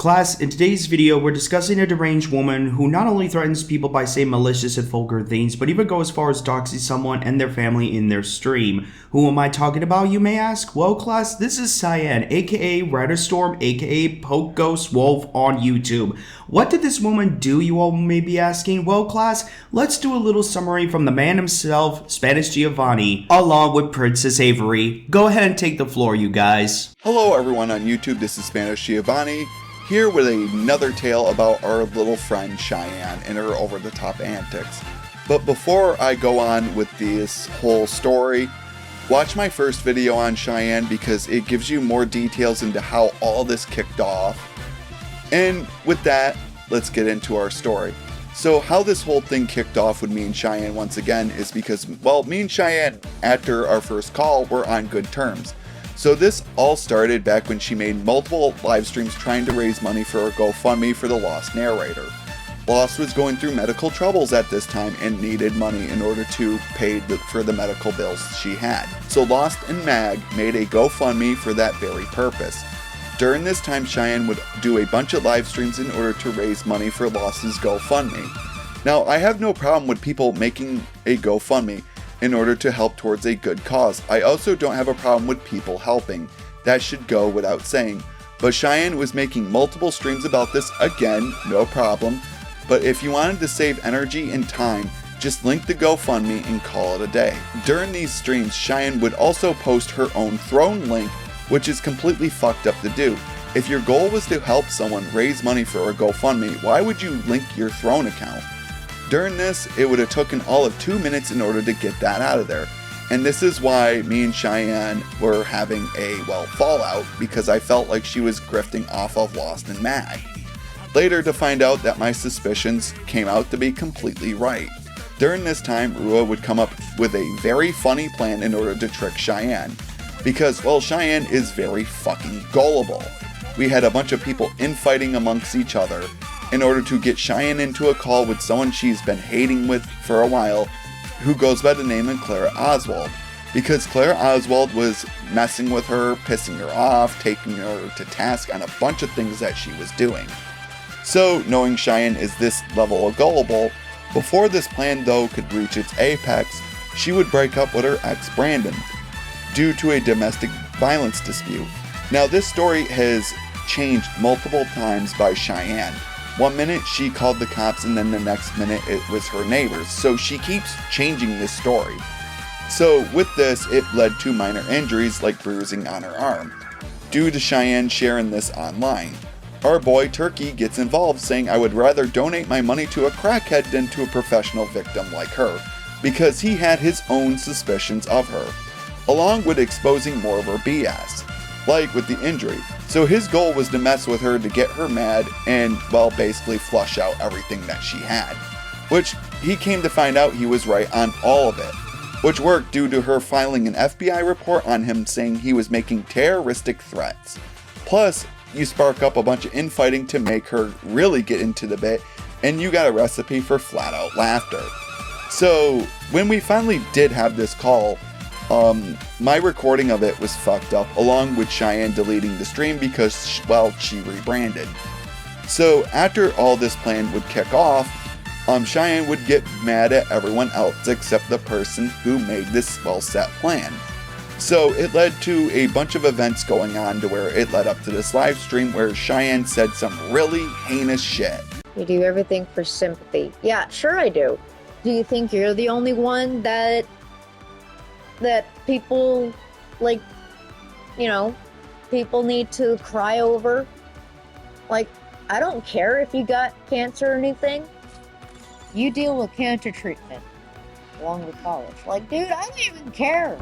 Class, in today's video, we're discussing a deranged woman who not only threatens people by saying malicious and vulgar things, but even goes as far as doxing someone and their family in their stream. Who am I talking about, you may ask? Well, class, this is Cheyanne, aka Riderstorm, aka Poke Ghost Wolf on YouTube. What did this woman do, you all may be asking? Well, class, let's do a little summary from the man himself, Spanish Giovanni, along with Princess Avery. Go ahead and take the floor, you guys. Hello everyone on YouTube, this is Spanish Giovanni, here with another tale about our little friend Cheyanne and her over-the-top antics. But before I go on with this whole story, watch my first video on Cheyanne because it gives you more details into how all this kicked off. And with that, let's get into our story. So how this whole thing kicked off with me and Cheyanne once again is because, well, me and Cheyanne, after our first call, were on good terms. So this all started back when she made multiple live streams trying to raise money for a GoFundMe for the lost narrator. Lost was going through medical troubles at this time and needed money in order to pay for the medical bills she had. So Lost and Mag made a GoFundMe for that very purpose. During this time, Cheyanne would do a bunch of live streams in order to raise money for Lost's GoFundMe. Now, I have no problem with people making a GoFundMe in order to help towards a good cause. I also don't have a problem with people helping. That should go without saying. But Cheyanne was making multiple streams about this, again, no problem. But if you wanted to save energy and time, just link the GoFundMe and call it a day. During these streams, Cheyanne would also post her own throne link, which is completely fucked up to do. If your goal was to help someone raise money for a GoFundMe, why would you link your throne account? During this, it would have taken all of 2 minutes in order to get that out of there. And this is why me and Cheyanne were having a, fallout, because I felt like she was grifting off of Lost and Mag. Later to find out that my suspicions came out to be completely right. During this time, Rua would come up with a very funny plan in order to trick Cheyanne. Because, Cheyanne is very fucking gullible. We had a bunch of people infighting amongst each other in order to get Cheyanne into a call with someone she's been hating with for a while, who goes by the name of Clara Oswald. Because Clara Oswald was messing with her, pissing her off, taking her to task on a bunch of things that she was doing. So, knowing Cheyanne is this level of gullible, before this plan though could reach its apex, she would break up with her ex Brandon, due to a domestic violence dispute. Now this story has changed multiple times by Cheyanne. 1 minute she called the cops and then the next minute it was her neighbors, so she keeps changing this story. So with this, it led to minor injuries like bruising on her arm, due to Cheyanne sharing this online. Our boy Turkey gets involved, saying I would rather donate my money to a crackhead than to a professional victim like her, because he had his own suspicions of her, along with exposing more of her BS, like with the injury. So his goal was to mess with her to get her mad and, basically flush out everything that she had. Which he came to find out he was right on all of it, which worked due to her filing an FBI report on him saying he was making terroristic threats. Plus, you spark up a bunch of infighting to make her really get into the bit, and you got a recipe for flat out laughter. So when we finally did have this call, my recording of it was fucked up, along with Cheyanne deleting the stream because, she rebranded. So after all this plan would kick off, Cheyanne would get mad at everyone else except the person who made this set plan. So it led to a bunch of events going on to where it led up to this live stream where Cheyanne said some really heinous shit. You do everything for sympathy. Yeah, sure I do. Do you think you're the only one that people, people need to cry over? I don't care if you got cancer or anything. You deal with cancer treatment along with college. Dude, I don't even care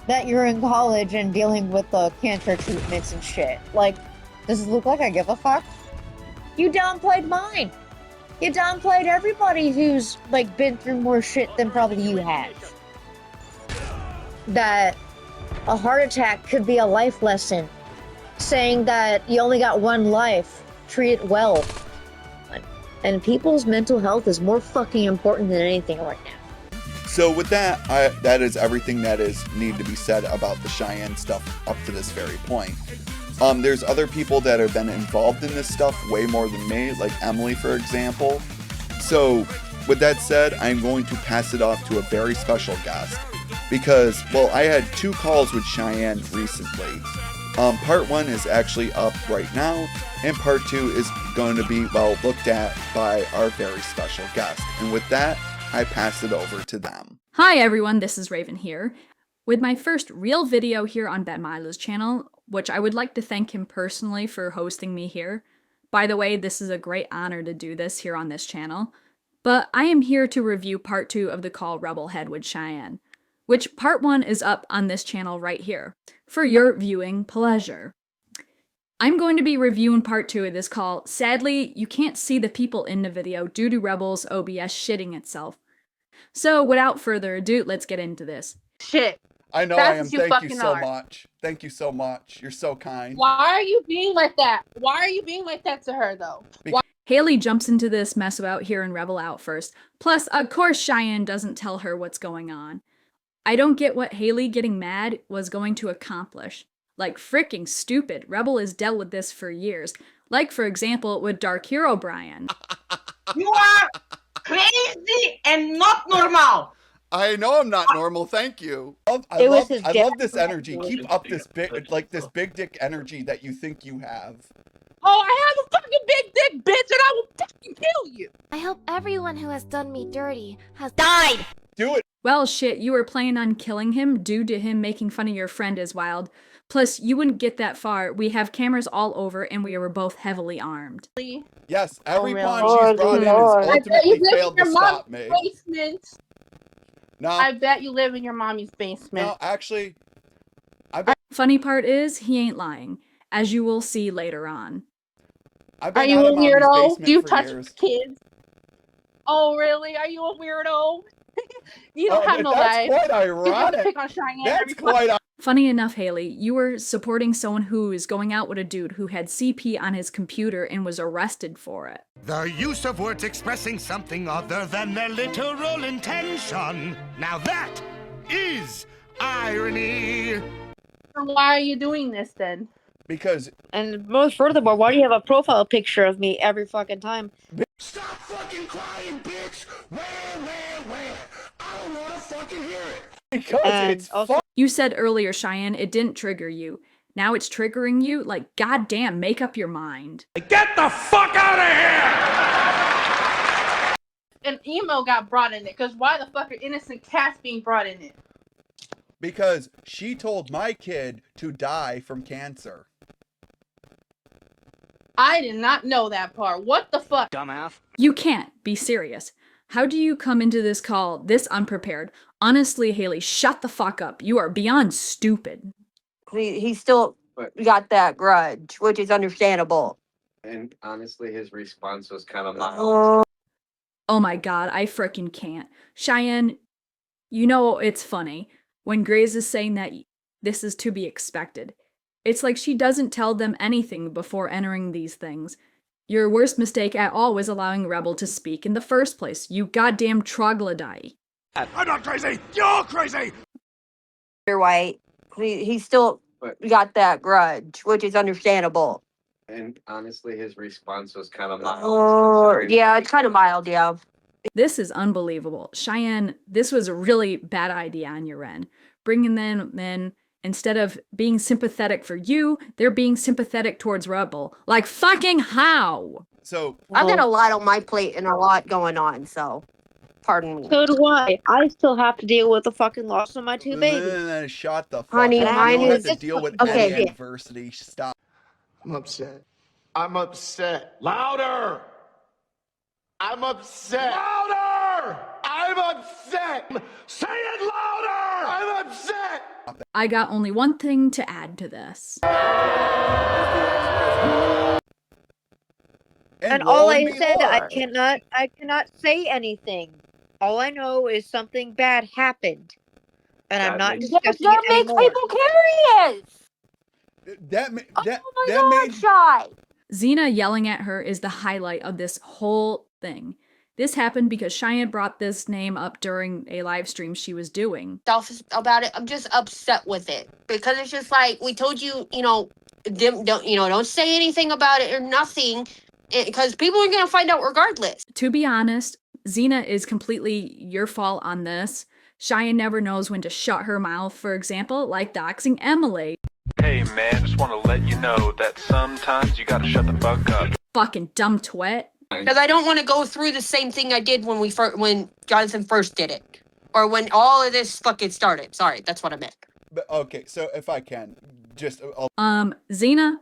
that you're in college and dealing with cancer treatments and shit. Does it look like I give a fuck? You downplayed mine. You downplayed everybody who's, been through more shit than probably you have. That a heart attack could be a life lesson. Saying that you only got one life. Treat it well. And people's mental health is more fucking important than anything right now. So with that, that is everything that is need to be said about the Cheyanne stuff up to this very point. There's other people that have been involved in this stuff way more than me, like Emily, for example. So, with that said, I'm going to pass it off to a very special guest. Because, well, I had 2 calls with Cheyenne recently. Part 1 is actually up right now, and part 2 is going to be, well, looked at by our very special guest. And with that, I pass it over to them. Hi everyone, this is Raven here, with my first real video here on Ben Milo's channel, which I would like to thank him personally for hosting me here. By the way, this is a great honor to do this here on this channel. But I am here to review part 2 of the call Rebel Head with Cheyenne, which part 1 is up on this channel right here, for your viewing pleasure. I'm going to be reviewing part 2 of this call. Sadly, you can't see the people in the video due to Rebel's OBS shitting itself. So without further ado, let's get into this. Shit. I know I am. Thank you so much. Thank you so much. You're so kind. Why are you being like that? Why are you being like that to her, though? Haley jumps into this mess about hearing Rebel out first. Plus, of course Cheyenne doesn't tell her what's going on. I don't get what Haley getting mad was going to accomplish. Like, freaking stupid. Rebel has dealt with this for years. Like, for example, with Dark Hero Brian. You are crazy and not normal. I know I'm not normal, thank you. I love this energy. Keep up this big dick energy that you think you have. Oh, I have a fucking big dick, bitch, and I will fucking kill you. I hope everyone who has done me dirty has died. Do it. Well, shit, you were planning on killing him due to him making fun of your friend as wild. Plus, you wouldn't get that far. We have cameras all over, and we were both heavily armed. Yes, every pawn Lord, she's brought in Lord. has ultimately failed to stop me. Basement. No, I bet you live in your mommy's basement. no, actually, Funny part is, he ain't lying, as you will see later on. I've Are been you out a of mommy's weirdo? basement Do you for touch years. kids? Oh, really? Are you a weirdo? You don't Oh, have no that's life. quite You have to ironic. pick on Cheyenne That's every quite Funny enough, Haley, you were supporting someone who is going out with a dude who had CP on his computer and was arrested for it. The use of words expressing something other than their literal intention. Now that is irony. Why are you doing this then? because And most furthermore, why do you have a profile picture of me every fucking time? Stop fucking crying, bitch! Where? I don't wanna fucking hear it. because And it's also- fun. You said earlier, Cheyenne, it didn't trigger you. Now it's triggering you? Like, goddamn, make up your mind. Get the fuck out of here! An email got brought in it, because why the fuck are innocent cats being brought in it? Because she told my kid to die from cancer. I did not know that part. What the fuck? Dumbass. You can't. Be serious. How do you come into this call this unprepared? Honestly, Haley, shut the fuck up. You are beyond stupid. He still got that grudge, which is understandable. And honestly, his response was kind of mild. Oh my god, I frickin' can't. Cheyenne, you know it's funny when Grace is saying that this is to be expected. It's like she doesn't tell them anything before entering these things. Your worst mistake at all was allowing Rebel to speak in the first place, you goddamn troglodyte. I'm not crazy! You're crazy! You're white. He still got that grudge, which is understandable. And honestly, his response was kind of mild. Yeah, it's kind of mild, yeah. This is unbelievable. Cheyenne, this was a really bad idea on your end. Bringing them in, instead of being sympathetic for you, they're being sympathetic towards Rebel. Like, fucking how? So I've got a lot on my plate and a lot going on, so pardon me. So do I. I still have to deal with the fucking loss of my 2 babies. shut the fuck Honey, up. mine You don't have is- to deal with okay. any adversity. Stop. I'm upset. I'm upset. Louder! I'm upset. Louder! I'm upset! Say it louder! I'm upset! I got only one thing to add to this. And lo all I and said, I behold, cannot say anything. All I know is something bad happened. And I'm not discussing That it makes anymore. people curious! that ma- that Oh my that god, made Shy! Xena yelling at her is the highlight of this whole thing. This happened because Cheyenne brought this name up during a live stream she was doing. About it. I'm just upset with it. Because it's just like, we told you, don't say anything about it or nothing, because people are gonna find out regardless. To be honest, Xena is completely your fault on this. Cheyenne never knows when to shut her mouth, for example, like doxing Emily. Hey man, just want to let you know that sometimes you gotta shut the fuck up. Fucking dumb twit. Because I don't want to go through the same thing I did when Jonathan first did it, or when all of this fucking started. Sorry, that's what I meant. But okay, so if I can, just Xena,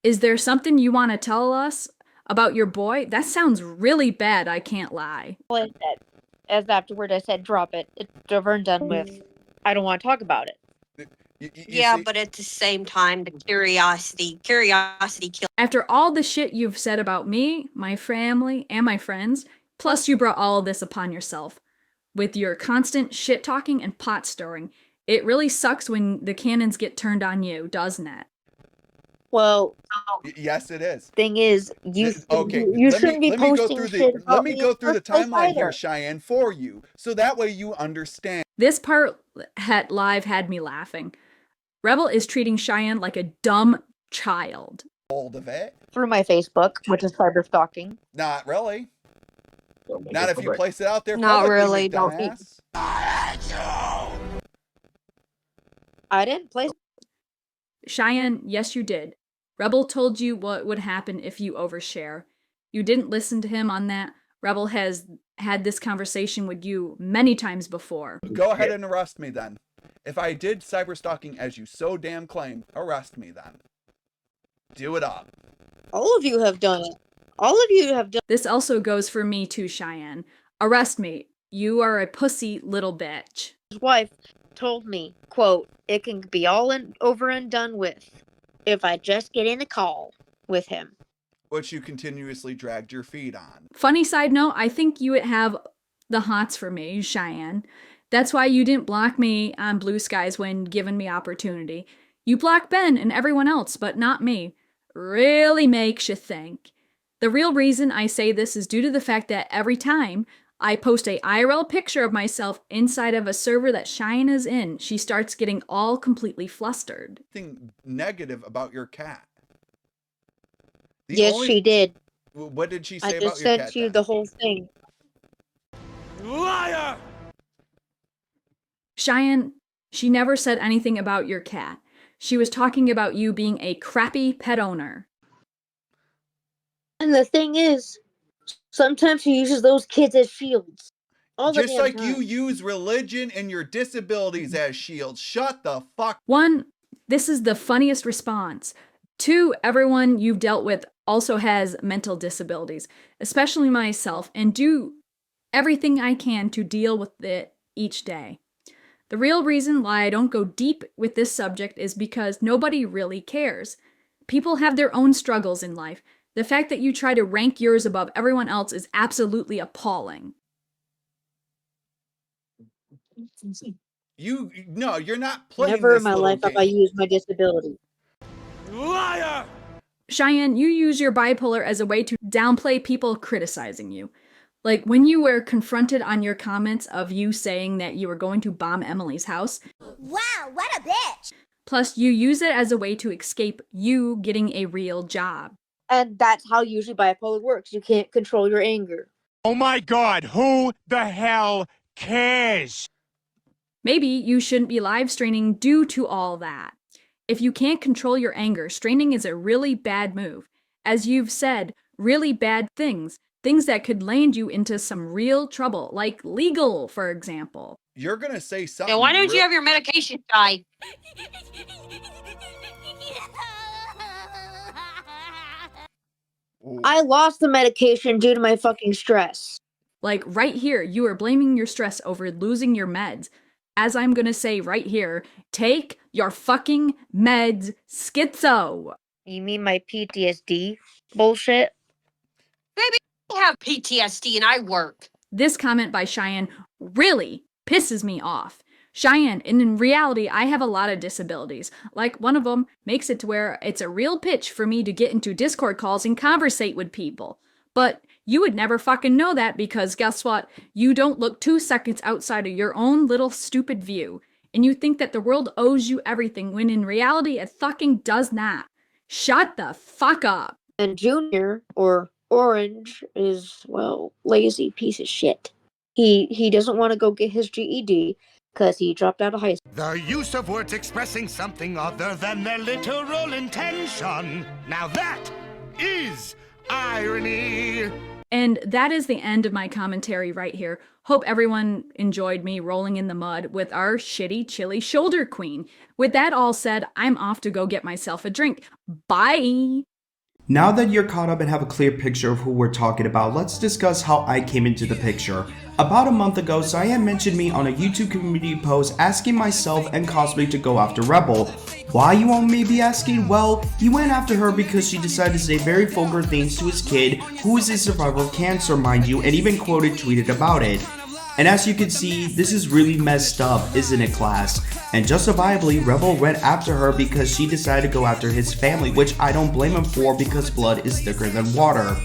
is there something you want to tell us about your boy? That sounds really bad, I can't lie. Well, as afterward I said, drop it. It's over and done with. I don't want to talk about it. Yeah, but at the same time, the curiosity kills. After all the shit you've said about me, my family, and my friends, plus you brought all of this upon yourself, with your constant shit-talking and pot-stirring, it really sucks when the cannons get turned on you, doesn't it? Well, yes, it is. Thing is, you shouldn't be posting shit about Let me go through the timeline either. here, Cheyenne, for you, so that way you understand. This part live had me laughing. Rebel is treating Cheyenne like a dumb child. Hold of it. Through my Facebook, which is cyber stalking. Not really. Not if you place it out there. Not really. You Don't be. I didn't place. Cheyenne, yes you did. Rebel told you what would happen if you overshare. You didn't listen to him on that. Rebel has had this conversation with you many times before. Go ahead and arrest me then. If I did cyberstalking as you so damn claim, arrest me then. Do it up. All of you have done it. All of you have done. This also goes for me too, Cheyenne. Arrest me. You are a pussy little bitch. His wife told me, quote, it can be all over and done with if I just get in the call with him. Which you continuously dragged your feet on. Funny side note, I think you would have the hots for me, Cheyenne. That's why you didn't block me on Blue Skies when given me opportunity. You blocked Ben and everyone else, but not me. Really makes you think. The real reason I say this is due to the fact that every time I post a IRL picture of myself inside of a server that Cheyenne is in, she starts getting all completely flustered. Nothing negative about your cat. She did. What did she say about your cat? I just said sent you the whole thing. Liar! Cheyenne, she never said anything about your cat. She was talking about you being a crappy pet owner. And the thing is, sometimes she uses those kids as shields. Just like you use religion and your disabilities as shields. Shut the fuck. 1, this is the funniest response. 2, everyone you've dealt with also has mental disabilities, especially myself, and do everything I can to deal with it each day. The real reason why I don't go deep with this subject is because nobody really cares. People have their own struggles in life. The fact that you try to rank yours above everyone else is absolutely appalling. You're not playing. Never in my life have I used my disability. Liar! Cheyenne, you use your bipolar as a way to downplay people criticizing you. Like when you were confronted on your comments of you saying that you were going to bomb Emily's house. Wow, what a bitch! Plus, you use it as a way to escape you getting a real job. And that's how usually bipolar works. You can't control your anger. Oh my god, who the hell cares? Maybe you shouldn't be live streaming due to all that. If you can't control your anger, streaming is a really bad move. As you've said, really bad things. Things that could land you into some real trouble, like legal, for example. You're gonna say something. Yeah, why don't you have your medication, guy? I lost the medication due to my fucking stress. Like right here, you are blaming your stress over losing your meds. As I'm gonna say right here, take your fucking meds, schizo. You mean my PTSD bullshit? Baby, I have PTSD and I work. This comment by Cheyenne really pisses me off. Cheyenne, and in reality, I have a lot of disabilities. Like, one of them makes it to where it's a real pitch for me to get into Discord calls and conversate with people. But you would never fucking know that because guess what? You don't look 2 seconds outside of your own little stupid view. And you think that the world owes you everything when in reality it fucking does not. Shut the fuck up. And Junior, or Orange, is, well, lazy piece of shit. He doesn't want to go get his GED because he dropped out of high school. The use of words expressing something other than their literal intention. Now that is irony. And that is the end of my commentary right here. Hope everyone enjoyed me rolling in the mud with our shitty chili shoulder queen. With that all said, I'm off to go get myself a drink. Bye! Now that you're caught up and have a clear picture of who we're talking about, let's discuss how I came into the picture. About a month ago, Cyan mentioned me on a YouTube community post asking myself and Cosplay to go after Rebel. Why, you all may be asking? Well, he went after her because she decided to say very vulgar things to his kid, who is a survivor of cancer, mind you, and even tweeted about it. And as you can see, this is really messed up, isn't it, class? And justifiably, Rebel went after her because she decided to go after his family, which I don't blame him for because blood is thicker than water.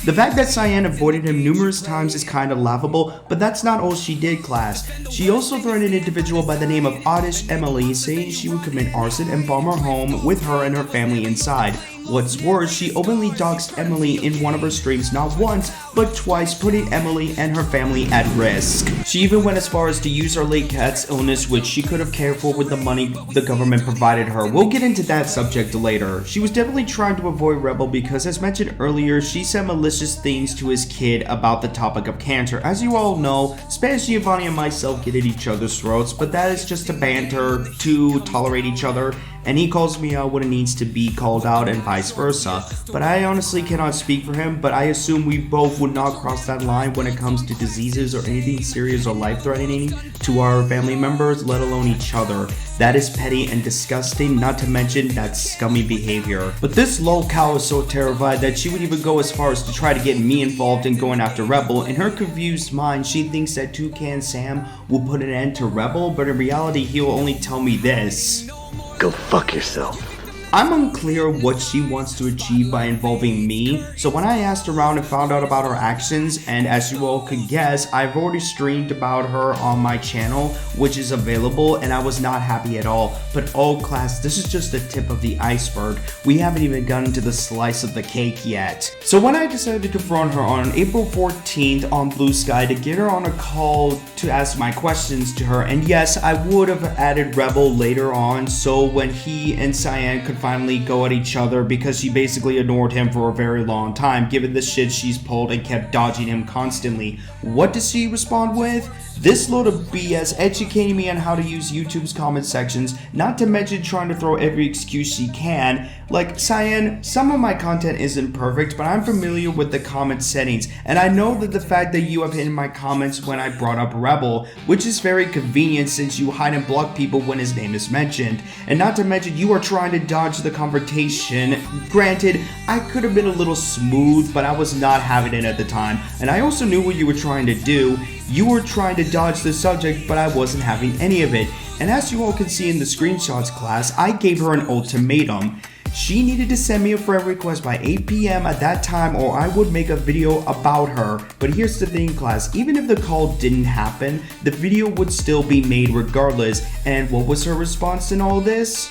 The fact that Cyan avoided him numerous times is kinda laughable, but that's not all she did, class. She also threatened an individual by the name of Oddish Emily, saying she would commit arson and bomb her home with her and her family inside. What's worse, she openly doxed Emily in one of her streams not once, but twice, putting Emily and her family at risk. She even went as far as to use her late cat's illness, which she could have cared for with the money the government provided her. We'll get into that subject later. She was definitely trying to avoid Rebel because, as mentioned earlier, she said malicious things to his kid about the topic of cancer. As you all know, Spanish Giovanni and myself get at each other's throats, but that is just a banter to tolerate each other, and he calls me out when it needs to be called out and vice versa. But I honestly cannot speak for him, but I assume we both would not cross that line when it comes to diseases or anything serious or life-threatening to our family members, let alone each other. That is petty and disgusting, not to mention that scummy behavior. But this lol cow is so terrified that she would even go as far as to try to get me involved in going after Rebel. In her confused mind, she thinks that Toucan Sam will put an end to Rebel, but in reality, he will only tell me this: go fuck yourself. I'm unclear what she wants to achieve by involving me, so when I asked around and found out about her actions, and as you all could guess, I've already streamed about her on my channel, which is available, and I was not happy at all. But oh class, this is just the tip of the iceberg. We haven't even gotten to the slice of the cake yet. So when I decided to confront her on April 14th on Blue Sky to get her on a call to ask my questions to her, and yes, I would have added Rebel later on, so when he and Cyan could finally go at each other, because she basically ignored him for a very long time given the shit she's pulled and kept dodging him constantly. What does she respond with? This load of BS, educating me on how to use YouTube's comment sections, not to mention trying to throw every excuse she can. Like, Cyan, some of my content isn't perfect, but I'm familiar with the comment settings, and I know that the fact that you have hidden my comments when I brought up Rebel, which is very convenient since you hide and block people when his name is mentioned. And not to mention you are trying to dodge the confrontation. Granted, I could have been a little smooth, but I was not having it at the time, and I also knew what you were trying to do. You were trying to dodge the subject, but I wasn't having any of it. And as you all can see in the screenshots, class, I gave her an ultimatum. She needed to send me a friend request by 8 PM at that time, or I would make a video about her. But here's the thing, class, even if the call didn't happen, the video would still be made regardless. And what was her response in all this?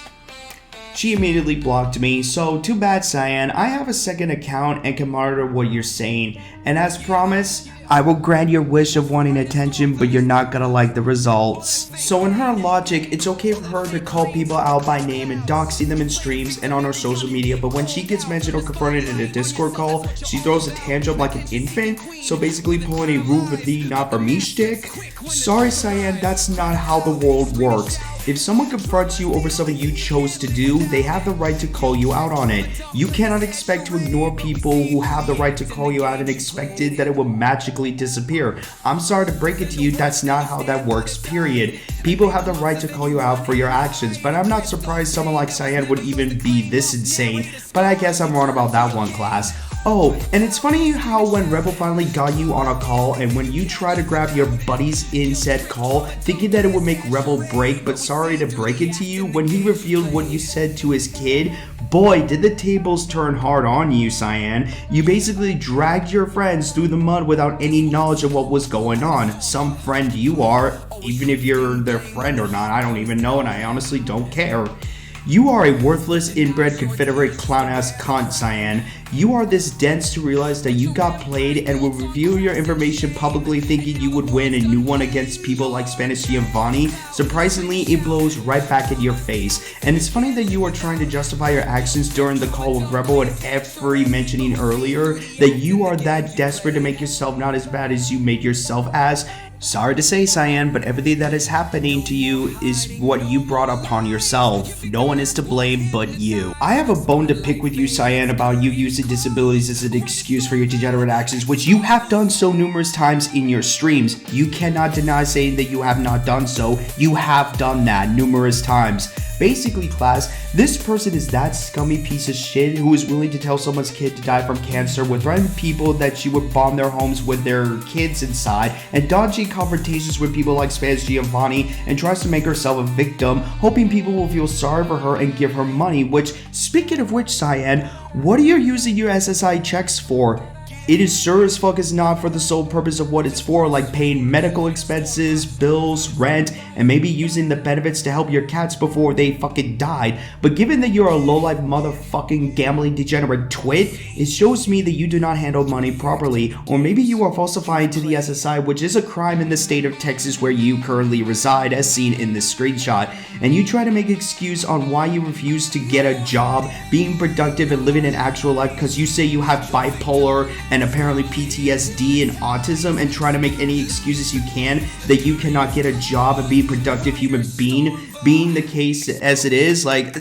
She immediately blocked me, so too bad, Cyan. I have a second account and can monitor what you're saying. And as promised, I will grant your wish of wanting attention, but you're not gonna like the results. So in her logic, it's okay for her to call people out by name and doxing them in streams and on her social media, but when she gets mentioned or confronted in a Discord call, she throws a tantrum like an infant, so basically pulling a rule with the not for me shtick. Sorry, Cyan, that's not how the world works. If someone confronts you over something you chose to do, they have the right to call you out on it. You cannot expect to ignore people who have the right to call you out and expect it that it will magically disappear. I'm sorry to break it to you, that's not how that works, period. People have the right to call you out for your actions, but I'm not surprised someone like Cyan would even be this insane, but I guess I'm wrong about that one, class. Oh, and it's funny how when Rebel finally got you on a call, and when you try to grab your buddies in said call, thinking that it would make Rebel break, but sorry to break it to you, when he revealed what you said to his kid, boy, did the tables turn hard on you, Cyan. You basically dragged your friends through the mud without any knowledge of what was going on. Some friend you are, even if you're their friend or not, I don't even know, and I honestly don't care. You are a worthless, inbred, Confederate clown-ass cunt, Cyan. You are this dense to realize that you got played and will reveal your information publicly thinking you would win a new one against people like Spanish Giovanni. Surprisingly, it blows right back in your face. And it's funny that you are trying to justify your actions during the call with Rebel and every mentioning earlier that you are that desperate to make yourself not as bad as you made yourself as. Sorry to say, Cyan, but everything that is happening to you is what you brought upon yourself. No one is to blame but you. I have a bone to pick with you, Cyan, about you using disabilities as an excuse for your degenerate actions, which you have done so numerous times in your streams. You cannot deny saying that you have not done so. You have done that numerous times. Basically, class, this person is that scummy piece of shit who is willing to tell someone's kid to die from cancer, would threaten people that she would bomb their homes with their kids inside, and dodging confrontations with people like Spanish Giovanni, and tries to make herself a victim, hoping people will feel sorry for her and give her money, which, speaking of which, Cyan, what are you using your SSI checks for? It is sure as fuck is not for the sole purpose of what it's for, like paying medical expenses, bills, rent, and maybe using the benefits to help your cats before they fucking died. But given that you're a lowlife motherfucking gambling degenerate twit, it shows me that you do not handle money properly, or maybe you are falsifying to the SSI, which is a crime in the state of Texas where you currently reside, as seen in this screenshot, and you try to make an excuse on why you refuse to get a job, being productive and living an actual life because you say you have bipolar and apparently PTSD and autism, and try to make any excuses you can that you cannot get a job and be a productive human being the case as it is. Like,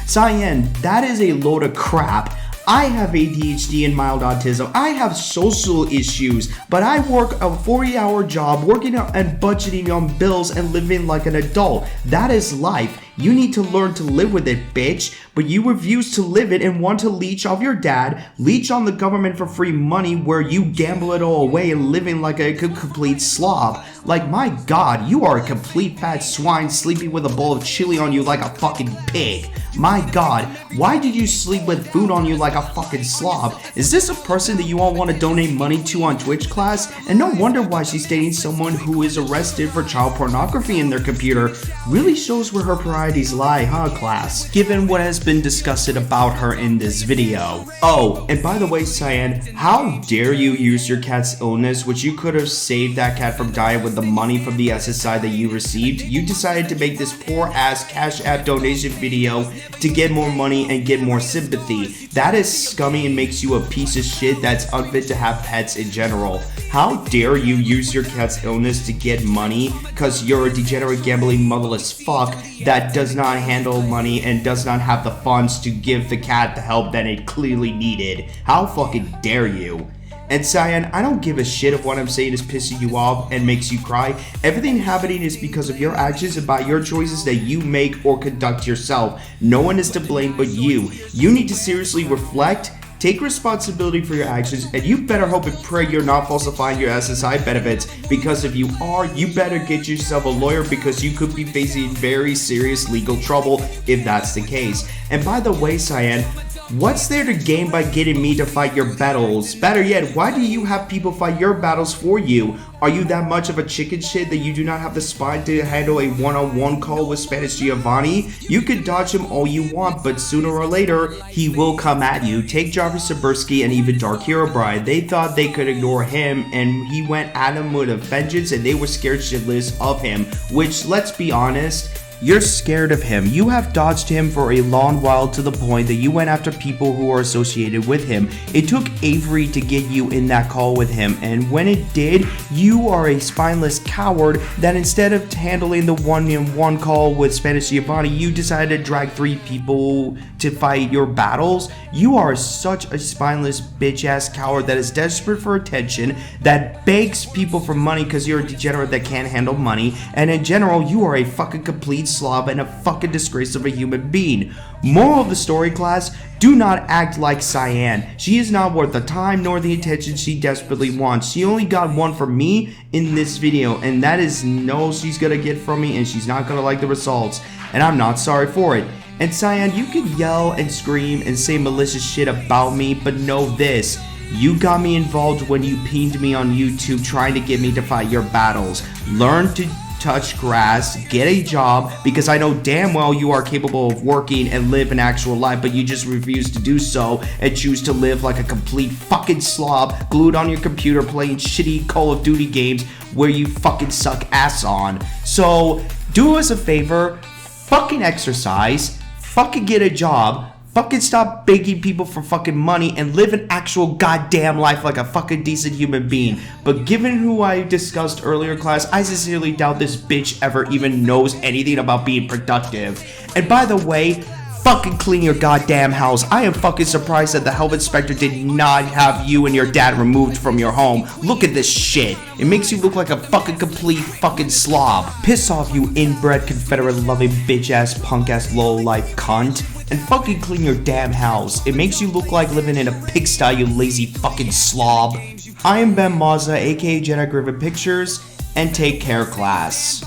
Cyan, that is a load of crap. I have ADHD and mild autism. I have social issues, but I work a 40-hour job working and budgeting on bills and living like an adult. That is life. You need to learn to live with it, bitch. But you refuse to live it and want to leech off your dad, leech on the government for free money where you gamble it all away and living like a complete slob. Like, my god, you are a complete fat swine sleeping with a bowl of chili on you like a fucking pig. My god, why did you sleep with food on you like a fucking slob? Is this a person that you all want to donate money to on Twitch, class? And no wonder why she's dating someone who is arrested for child pornography in their computer. Really shows where her priorities lie, huh, class? Given what has been discussed about her in this video. Oh, and by the way, Cyan, how dare you use your cat's illness, which you could have saved that cat from dying with the money from the SSI that you received. You decided to make this poor ass Cash App donation video to get more money and get more sympathy. That is scummy and makes you a piece of shit that's unfit to have pets in general. How dare you use your cat's illness to get money because you're a degenerate gambling motherless fuck that does not handle money and does not have the funds to give the cat the help that it clearly needed. How fucking dare you? And Cyan, I don't give a shit if what I'm saying is pissing you off and makes you cry. Everything happening is because of your actions and by your choices that you make or conduct yourself. No one is to blame but you. You need to seriously reflect, take responsibility for your actions, and you better hope and pray you're not falsifying your SSI benefits, because if you are, you better get yourself a lawyer because you could be facing very serious legal trouble if that's the case. And by the way, Cyan, what's there to gain by getting me to fight your battles? Better yet, why do you have people fight your battles for you? Are you that much of a chicken shit that you do not have the spine to handle a one-on-one call with Spanish Giovanni? You could dodge him all you want, but sooner or later, he will come at you. Take Jarvis Sabursky and even Dark Hero Bride. They thought they could ignore him, and he went at him with a vengeance, and they were scared shitless of him, which, let's be honest, you're scared of him. You have dodged him for a long while to the point that you went after people who are associated with him. It took Avery to get you in that call with him, and when it did, you are a spineless coward that instead of handling the one-on-one call with Spanish Giovanni, you decided to drag 3 people to fight your battles. You are such a spineless bitch-ass coward that is desperate for attention, that begs people for money because you're a degenerate that can't handle money, and in general, you are a fucking complete slob and a fucking disgrace of a human being. Moral of the story, class, do not act like Cyan. She is not worth the time nor the attention she desperately wants. She only got one from me in this video, and that is no she's gonna get from me, and she's not gonna like the results, and I'm not sorry for it. And Cyan, you can yell and scream and say malicious shit about me, but know this: you got me involved when you pinged me on YouTube trying to get me to fight your battles. Learn to touch grass, get a job, because I know damn well you are capable of working and live an actual life, but you just refuse to do so and choose to live like a complete fucking slob, glued on your computer playing shitty Call of Duty games where you fucking suck ass on. So, do us a favor, fucking exercise, fucking get a job, fucking stop begging people for fucking money and live an actual goddamn life like a fucking decent human being. But given who I discussed earlier in class, I sincerely doubt this bitch ever even knows anything about being productive. And by the way, fucking clean your goddamn house. I am fucking surprised that the health inspector did not have you and your dad removed from your home. Look at this shit. It makes you look like a fucking complete fucking slob. Piss off, you inbred Confederate loving bitch ass punk ass low life cunt. And fucking clean your damn house. It makes you look like living in a pigsty, you lazy fucking slob. I am Ben Mazza, aka Jedi Griffin Pictures, and take care, class.